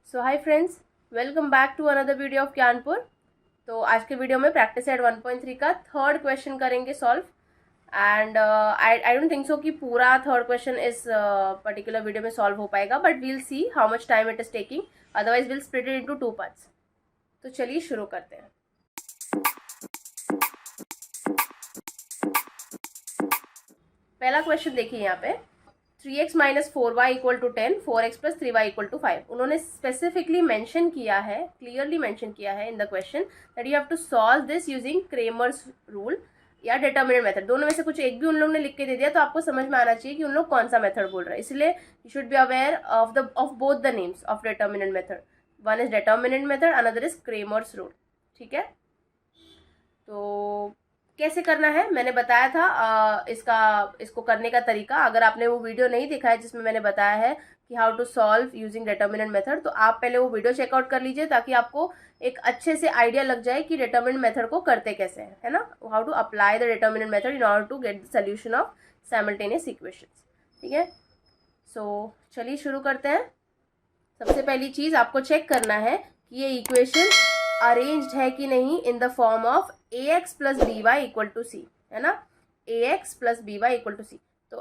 So hi friends, welcome back to another video of Gyanpur. तो आज के वीडियो में प्रैक्टिस सेट 1.3 का थर्ड क्वेश्चन करेंगे solve. And I don't think so कि पूरा थर्ड क्वेश्चन इस पर्टिकुलर वीडियो में सॉल्व हो पाएगा, but we'll see how much time it is taking. Otherwise will split it into 2 parts. तो चलिए शुरू करते हैं। पहला क्वेश्चन देखिए यहाँ पे, 3x minus 4y equal to 10, 4x plus 3y equal to 5। उन्होंने स्पेसिफिकली मेंशन किया है, क्लियरली मेंशन किया है in the question that you have to solve this using Cramer's rule या डिटर्मिनेंट मेथड। दोनों में से कुछ एक भी उन लोगों ने लिख के दे दिया तो आपको समझ में आना चाहिए कि उन लोग कौन सा मेथड बोल रहे हैं। इसलिए you should be aware of both the names of determinant method. One is determinant method, another is Cramer's rule. ठीक है, तो कैसे करना है मैंने बताया था। इसको करने का तरीका, अगर आपने वो वीडियो नहीं देखा है जिसमें मैंने बताया है कि how to solve using determinant method, तो आप पहले वो वीडियो चेकआउट कर लीजिए ताकि आपको एक अच्छे से आइडिया लग जाए कि डिटर्मिनेंट मेथड को करते कैसे हैं, है ना। How to apply the determinant method in order to get the solution of simultaneous equations. ठीक है, सो चलिए शुरू करते हैं। सबसे पहली चीज आपको चेक करना है कि ये इक्वेशन अरेंज्ड है कि नहीं in the form of ax plus B Y equal to C, है ना। ax plus B Y equal to C, तो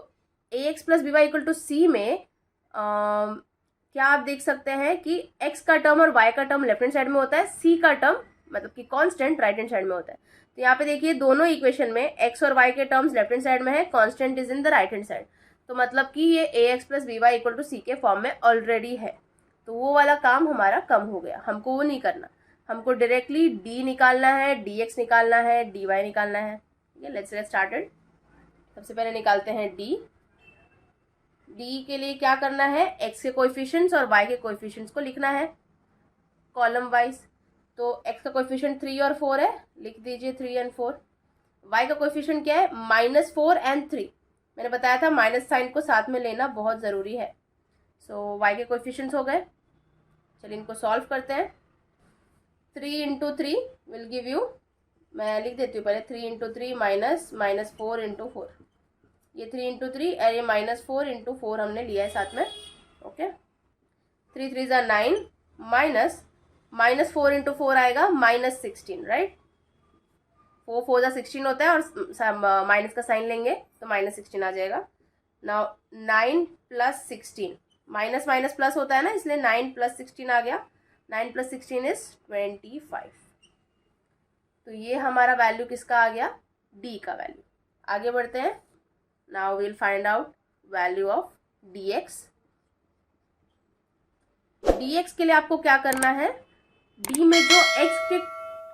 ax plus B Y equal to C में क्या आप देख सकते हैं कि x का टर्म और y का टर्म लेफ्ट हैंड साइड में होता है, c का टर्म मतलब कि कांस्टेंट राइट हैंड साइड में होता है। तो यहाँ पे देखिए दोनों इक्वेशन में x और y के टर्म्स लेफ्ट हैंड साइड में है, constant is in the right hand side. तो मतलब कि ये ax plus B Y equal to C के फॉर्म में ऑलरेडी है। तो वो वाला काम हमारा कम हो गया, हमको वो नहीं करना। हमको डायरेक्टली d निकालना है, dx निकालना है, dy निकालना है। ठीक है, लेट्स गेट स्टार्टेड। सबसे पहले निकालते हैं d। के लिए क्या करना है, x के कोएफिशिएंट्स और y के कोएफिशिएंट्स को लिखना है कॉलम वाइज। तो x का कोएफिशिएंट 3 और 4 है, लिख दीजिए 3 एंड 4। y का कोएफिशिएंट क्या है, -4 एंड 3। मैंने बताया था माइनस साइन को साथ में लेना बहुत ज़रूरी है। सो y के कोएफिशिएंट्स हो गए। चलिए इनको सॉल्व करते हैं। 3 इंटू 3 विल गिव यू, मैं लिख देती हूँ पहले, 3 इंटू 3 माइनस 4 इंटू 4। ये 3 इंटू 3 और ये -4 इंटू 4 हमने लिया है साथ में। ओके, 3 3 ज़ा 9 माइनस 4 इंटू 4 आएगा -16, राइट। 4 4 ज़ा 16 होता है और माइनस का साइन लेंगे तो -16 आ जाएगा। Now 9 plus 16, minus minus plus होता है ना, इसलिए 9 प्लस 16 आ गया। 9 प्लस 16 इज 25। तो ये हमारा वैल्यू किसका आ गया, d का वैल्यू। आगे बढ़ते हैं। Now will find out value of dx। dx के लिए आपको क्या करना है, d में जो x के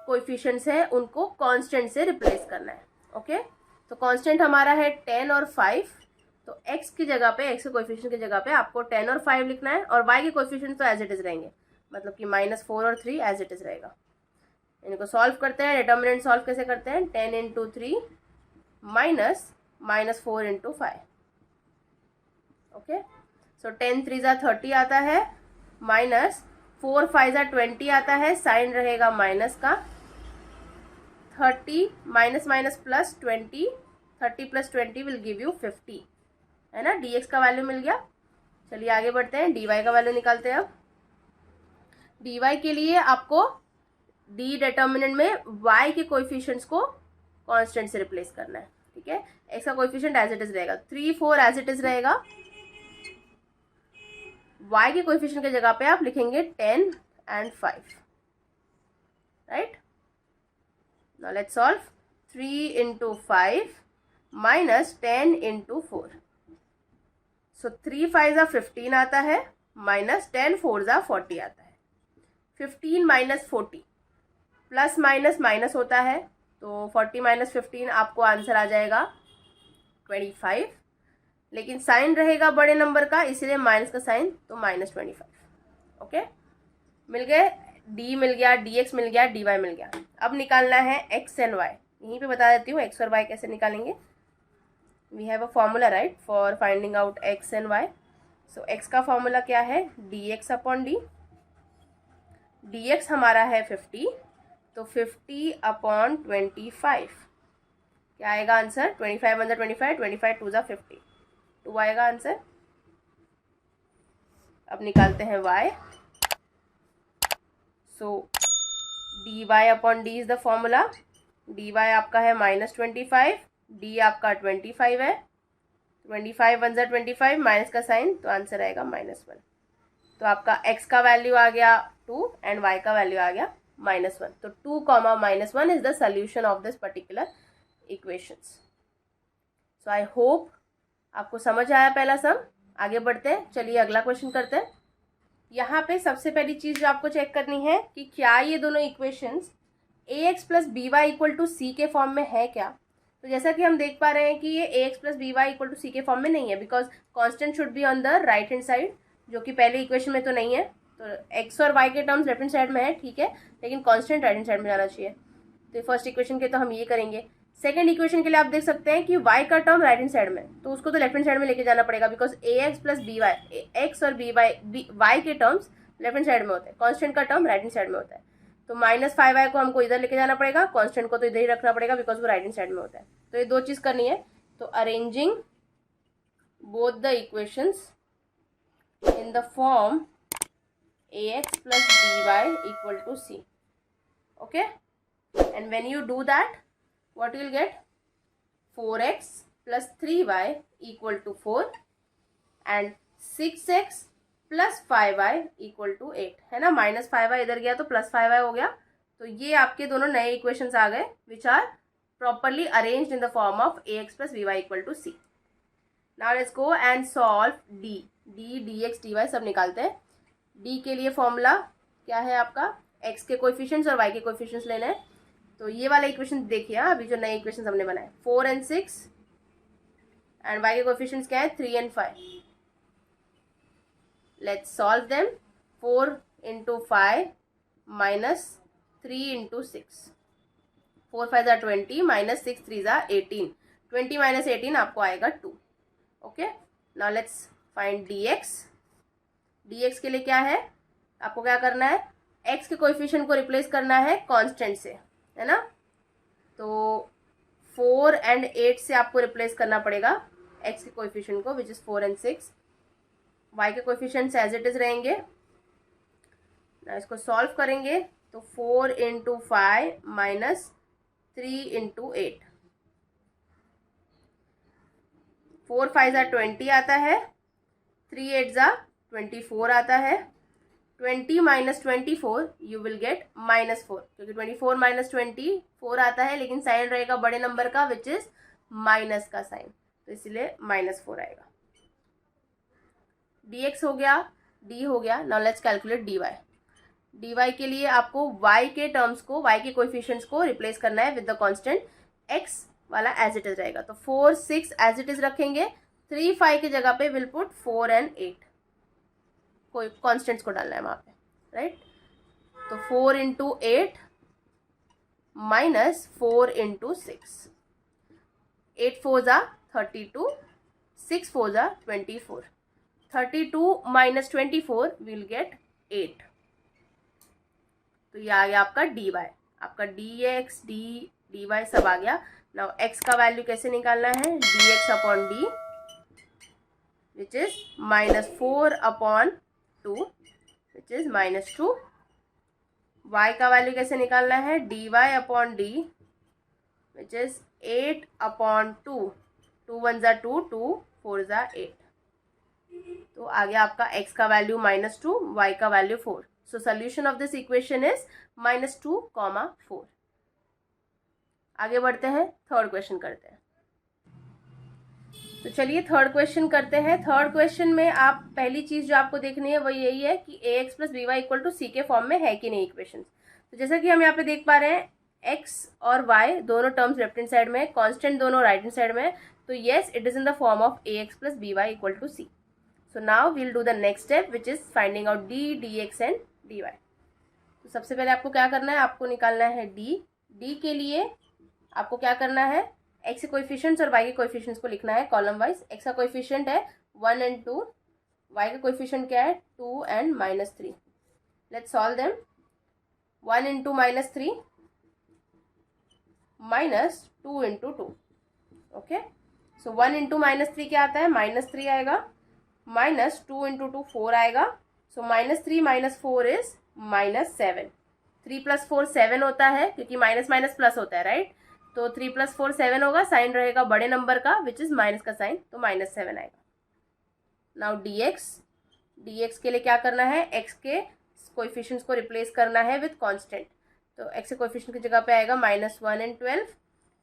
कोएफिशिएंट्स हैं उनको कांस्टेंट से रिप्लेस करना है। ओके, तो कांस्टेंट हमारा है 10 और 5। तो x की जगह पे, x के कोएफिशिएंट की जगह पे आपको 10 और 5 लिखना है, और y के कोएफिशिएंट तो एज इट इज रहेंगे, मतलब कि -4 और 3 एज इट इज रहेगा। इनको सॉल्व करते हैं। डिटर्मिनेंट सॉल्व कैसे करते हैं, 10 इंटू 3 माइनस 4 इंटू 5। ओके, सो 10 3 ज़ा 30 आता है, माइनस 4 5 ज़ा 20 आता है, साइन रहेगा माइनस का। 30 minus minus plus 20, 30 plus 20 will give you 50, है ना। dx का वैल्यू मिल गया। चलिए आगे बढ़ते हैं, dy का वैल्यू निकालते हैं। अब dy के लिए आपको d डिटर्मिनेंट में y के कोएफिशिएंट्स को कांस्टेंट से रिप्लेस करना है। ठीक है, x का कोएफिशिएंट एज इट इज रहेगा, 3 4 एज इट इज रहेगा। y के कोएफिशिएंट की जगह पे आप लिखेंगे 10 and 5, right. Now let's solve. 3 into 5 minus 10 into 4। सो 3 5 ज़ा 15 आता है, माइनस 10 4 ज़ा 40 आता है। 15 माइनस 40, प्लस माइनस माइनस होता है, तो 40 माइनस 15 आपको आंसर आ जाएगा 25। लेकिन साइन रहेगा बड़े नंबर का, इसलिए माइनस का साइन, तो -25। ओके, मिल गए, d मिल गया, dx मिल गया, dy मिल गया। अब निकालना है x एंड y। यहीं पे बता देती हूँ x और y कैसे निकालेंगे। We have a formula right for finding out x and y। So x का फॉर्मूला क्या है, dx अपॉन d। dx हमारा है 50, तो 50 अपॉन 25 क्या आएगा आंसर, 25 वन ज़ा 25, 25 2 ज़ा 50, 2 आएगा आंसर। अब निकालते हैं y। So D Y upon D is the formula. D Y आपका है -25, डी आपका 25 है. 25 वन ज़ा 25, माइनस का साइन, तो आंसर आएगा -1. तो आपका x का वैल्यू आ गया 2 एंड y का वैल्यू आ गया -1. तो 2, -1 is the solution of this particular equations. So I hope आपको समझ आया पहला सम. आगे बढ़ते हैं, चलिए अगला क्वेश्चन करते हैं. यहाँ पे सबसे पहली चीज़ जो आपको चेक करनी है कि क्या ये दोनों equations ax plus B Y equal to C के फॉर्म में है क्या. तो जैसा कि हम देख पा रहे हैं कि ये ax plus B Y equal to C के फॉर्म में नहीं है, because constant should be on the right hand side, जो कि पहले इक्वेशन में तो नहीं है. तो x और y के टर्म्स लेफ्ट हैंड साइड में है, ठीक है, लेकिन कॉन्स्टेंट राइट हैंड साइड में जाना चाहिए. तो फर्स्ट इक्वेशन के तो हम ये करेंगे. सेकंड इक्वेशन के लिए आप देख सकते हैं कि y का टर्म राइट हैंड साइड में, तो उसको तो लेफ्ट हैंड साइड में लेके जाना पड़ेगा, because ax plus B Y, X और बी वाई के टर्म्स लेफ्ट हैंड साइड में होते हैं, कांस्टेंट का टर्म राइट हैंड साइड में होता है. तो -5y को हमको इधर लेके जाना पड़ेगा, कांस्टेंट को तो इधर ही रखना पड़ेगा बिकॉज वो राइट हैंड साइड में होता है. तो ये दो चीज़ करनी है. तो arranging both the equations in the form ax plus by equal to c. Okay, and when you do that, what you will get? 4x plus 3y equal to 4 and 6x plus 5y equal to 8. है ना, -5y इधर गया तो +5y हो गया. तो ये आपके दोनों नए इक्वेशंस आ गए which are properly arranged in the form of ax plus by equal to c. Now let's go and solve d. dx dy सब निकालते हैं. d के लिए फॉर्मूला क्या है आपका? x के कोएफिशिएंट्स और y के कोएफिशिएंट्स लेने हैं. तो ये वाला इक्वेशन देखिए, अभी जो नए इक्वेशन हमने बनाए 4 and 6 एंड y के कोएफिशिएंट्स क्या है 3 and 5. Let's solve them. 4 into 5 minus 3 into 6. 4 5 are 20 minus 6 3 are 18. 20 minus 18 आपको आएगा 2. Okay, now let's find dx. dx के लिए क्या है, आपको क्या करना है, x के कोएफिशिएंट को रिप्लेस करना है कांस्टेंट से, है ना. तो 4 and 8 से आपको रिप्लेस करना पड़ेगा x के कोएफिशिएंट को, विच इज 4 and 6. y के कोएफिशिएंट्स एज इट इज रहेंगे. ना इसको सॉल्व करेंगे तो 4 into 5 minus 3 into 8. 4 5 are 20 आता है, 3 8 are 24 आता है. 20 minus 24 you will get -4, क्योंकि 24 minus 24 आता है, लेकिन साइन रहेगा बड़े नंबर का विच इज माइनस का साइन, तो इसलिए -4 आएगा. dx हो गया, d हो गया. Now let's calculate dy. dy के लिए आपको y के टर्म्स को, y के कोएफिशिएंट्स को रिप्लेस करना है विद द कांस्टेंट. x वाला एज इट इज रहेगा, तो 4 6 एज इट इज रखेंगे. 3 5 की जगह पे विल पुट 4 and 8, कोई कॉन्स्टेंट्स को डालना है वहाँ पे, राइट. तो 4 into 8 minus 4 into 6. 8 4s are 32, 6 4s are 24. 32 minus 24 will get 8. तो ये आ गया आपका dy. आपका dx dy सब आ गया. नाउ x का वैल्यू कैसे निकालना है, dx upon d which is -4 upon 2 which is -2. y का वैल्यू कैसे निकालना है, dy upon d which is 8 upon 2. 2 1s are 2, 2 4s are 8. तो आ गया आपका x का वैल्यू -2, y का value 4. So solution of this equation is -2, 4. आगे बढ़ते हैं, थर्ड क्वेश्चन करते हैं. तो चलिए थर्ड क्वेश्चन करते हैं. थर्ड क्वेश्चन में आप पहली चीज़ जो आपको देखनी है वो यही है कि ax plus B Y equal to C के फॉर्म में है कि नहीं इक्वेशन. तो जैसा कि हम यहाँ पे देख पा रहे हैं, x और y दोनों टर्म्स लेफ्ट हैंड साइड में, कांस्टेंट दोनों राइट हैंड साइड में. तो yes, it is in the form of ax plus B Y equal to C. So now we'll do the next step which is finding out d dx and dy. तो सबसे पहले आपको क्या करना है, आपको निकालना है d के लिए आपको क्या करना है, x के कोएफिशिएंट्स और y के कोएफिशिएंट्स को लिखना है कॉलम वाइज. x का कोएफिशिएंट है 1 and 2, y का कोएफिशिएंट क्या है 2 and -3. Let's solve them. 1 into -3 minus 2 into 2. Okay, so 1 into -3 क्या आता है, -3 आएगा. -2 into 2 4 आएगा. सो -3 - 4 इज -7. 3 + 4 7 होता है, क्योंकि माइनस माइनस प्लस होता है, राइट। तो 3 + 4 7 होगा, साइन रहेगा बड़े नंबर का विच इज माइनस का साइन, तो -7 आएगा। नाउ dx के लिए क्या करना है, x के कोएफिशिएंट्स को रिप्लेस करना है विथ कांस्टेंट। तो x के कोएफिशिएंट की जगह पे आएगा -1 and 12,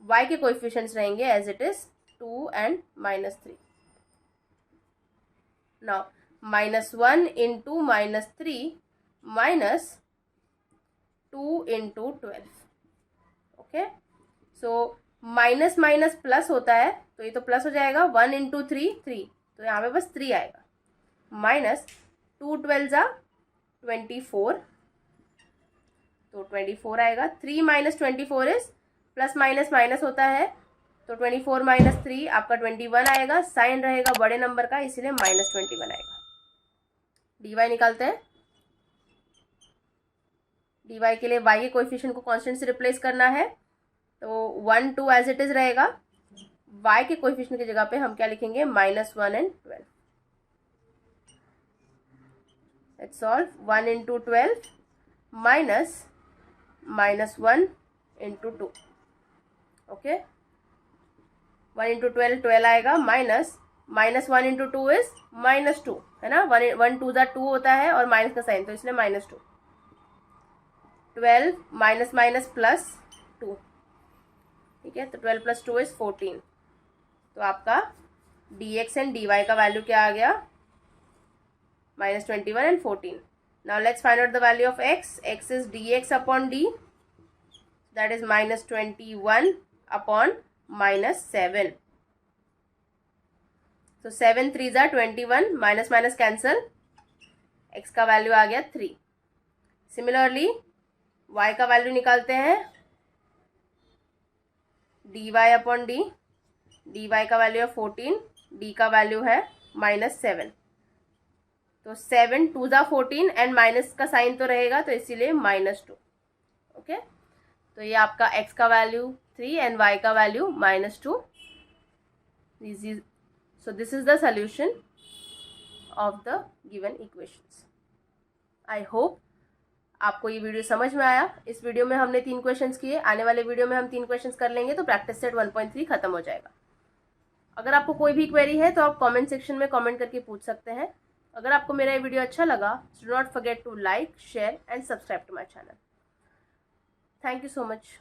y के कोएफिशिएंट्स रहेंगे as it is 2 and -3। Now -1 into -3 minus 2 into 12, okay. So minus minus plus होता है, तो ये तो प्लस हो जाएगा, 1 into 3 3, तो यहाँ पे बस 3 आएगा, माइनस 2 12 24, तो 24 आएगा। 3 - 24 इज प्लस माइनस माइनस होता है, तो 24 - 3 आपका 21 आएगा, साइन रहेगा बड़े नंबर का, इसीलिए -21 आएगा। dy निकालते हैं। dy के लिए y के कोएफिशिएंट को कांस्टेंट से रिप्लेस करना है, तो 1 2 एज इट इज रहेगा। y के कोएफिशिएंट की जगह पे हम क्या लिखेंगे, -1 and 12। Let's solve. 1 into 12 minus -1 into 2, okay. 1 into 12 12 आएगा, -1 into 2 इज -2, है ना। 1 2 2 होता है और माइनस का साइन, तो इसलिए -2। 12 माइनस माइनस प्लस 2, ठीक है। तो 12 + 2 इज 14। तो आपका dx एंड dy का वैल्यू क्या आ गया, -21 and 14। Now let's find out the value of x. X is dx upon d, that is -21 upon -7. So 7 3s are 21, minus minus cancel, x का value आ गया 3। सिमिलरली y का value निकालते हैं, dy upon d, dy का value है 14, d का value है -7, तो 7 2 14 एंड माइनस का साइन तो रहेगा, तो इसीलिए -2, ओके। तो ये आपका x का वैल्यू 3 एंड y का value -2। So this is the solution of the given equations. I hope आपको ये वीडियो समझ में आया। इस वीडियो में हमने 3 क्वेश्चंस किए, आने वाले वीडियो में हम 3 क्वेश्चंस कर लेंगे, तो प्रैक्टिस सेट 1.3 खत्म हो जाएगा। अगर आपको कोई भी क्वेरी है तो आप कमेंट सेक्शन में कमेंट करके पूछ सकते हैं। अगर आपको मेरा ये वीडियो अच्छा लगा, do not forget to like, share and subscribe to my channel. Thank you so much.